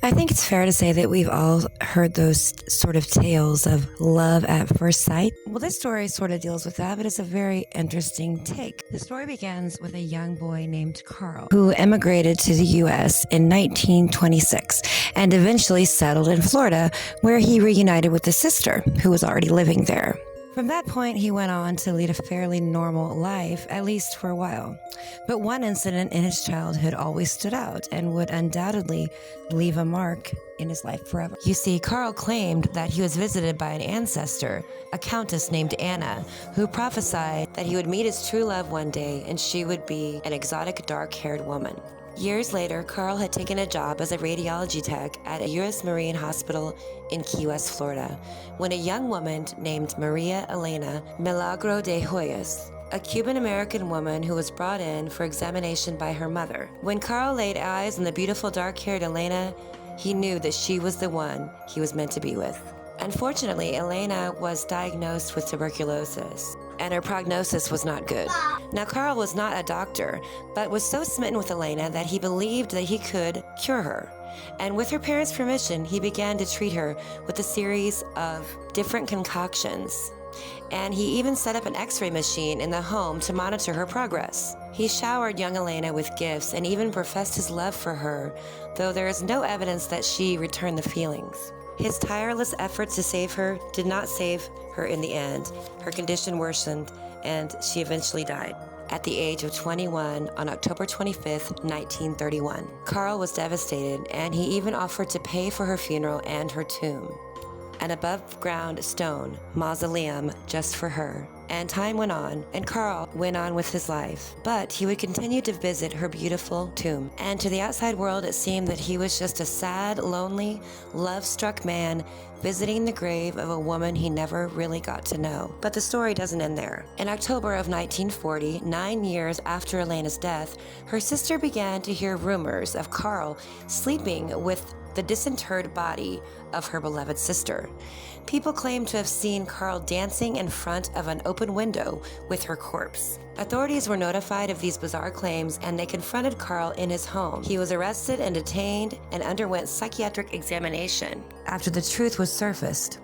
I think it's fair to say that we've all heard those sort of tales of love at first sight. Well, this story sort of deals with that, but it's a very interesting take. The story begins with a young boy named Carl who emigrated to the U.S. in 1926 and eventually settled in Florida, where he reunited with his sister, who was already living there. From that point, he went on to lead a fairly normal life, at least for a while. But one incident in his childhood always stood out and would undoubtedly leave a mark in his life forever. You see, Carl claimed that he was visited by an ancestor, a countess named Anna, who prophesied that he would meet his true love one day and she would be an exotic dark-haired woman. Years later, Carl had taken a job as a radiology tech at a U.S. Marine hospital in Key West, Florida, when a young woman named Maria Elena Milagro de Hoyos, a Cuban-American woman who was brought in for examination by her mother. When Carl laid eyes on the beautiful dark-haired Elena, he knew that she was the one he was meant to be with. Unfortunately, Elena was diagnosed with tuberculosis, and her prognosis was not good. Now, Carl was not a doctor, but was so smitten with Elena that he believed that he could cure her. And with her parents' permission, he began to treat her with a series of different concoctions. And he even set up an x-ray machine in the home to monitor her progress. He showered young Elena with gifts and even professed his love for her, though there is no evidence that she returned the feelings. His tireless efforts to save her did not save her in the end. Her condition worsened, and she eventually died at the age of 21 on October 25th, 1931. Carl was devastated, and he even offered to pay for her funeral and her tomb, an above-ground stone mausoleum just for her. And time went on, and Carl went on with his life. But he would continue to visit her beautiful tomb. And to the outside world, it seemed that he was just a sad, lonely, love-struck man visiting the grave of a woman he never really got to know. But the story doesn't end there. In October of 1940, 9 years after Elena's death, her sister began to hear rumors of Carl sleeping with the disinterred body of her beloved sister. People claimed to have seen Carl dancing in front of an open window with her corpse. Authorities were notified of these bizarre claims, and they confronted Carl in his home. He was arrested and detained and underwent psychiatric examination after the truth was surfaced.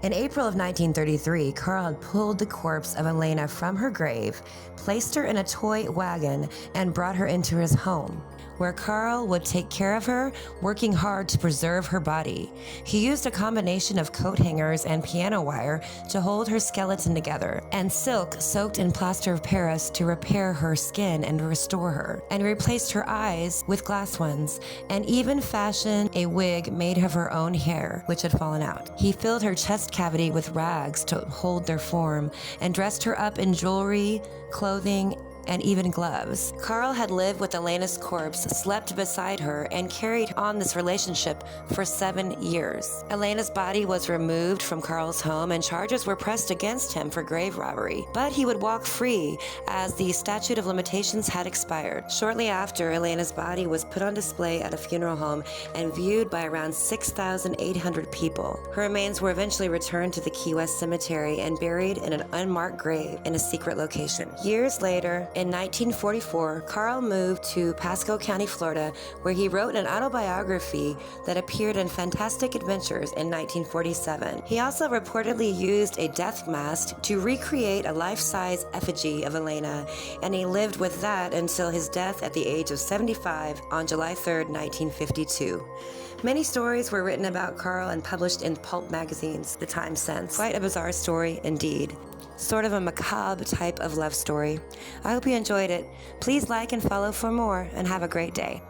In April of 1933, Carl had pulled the corpse of Elena from her grave, placed her in a toy wagon, and brought her into his home, where Carl would take care of her, working hard to preserve her body. He used a combination of coat hangers and piano wire to hold her skeleton together, and silk soaked in plaster of Paris to repair her skin and restore her, and replaced her eyes with glass ones, and even fashioned a wig made of her own hair, which had fallen out. He filled her chest cavity with rags to hold their form, and dressed her up in jewelry, clothing, and even gloves. Carl had lived with Elena's corpse, slept beside her, and carried on this relationship for 7 years. Elena's body was removed from Carl's home, and charges were pressed against him for grave robbery. But he would walk free, as the statute of limitations had expired. Shortly after, Elena's body was put on display at a funeral home and viewed by around 6,800 people. Her remains were eventually returned to the Key West Cemetery and buried in an unmarked grave in a secret location. Years later, in 1944, Carl moved to Pasco County, Florida, where he wrote an autobiography that appeared in Fantastic Adventures in 1947. He also reportedly used a death mask to recreate a life-size effigy of Elena, and he lived with that until his death at the age of 75 on July 3rd, 1952. Many stories were written about Carl and published in pulp magazines the time since. Quite a bizarre story indeed. Sort of a macabre type of love story. I hope you enjoyed it. Please like and follow for more, and have a great day.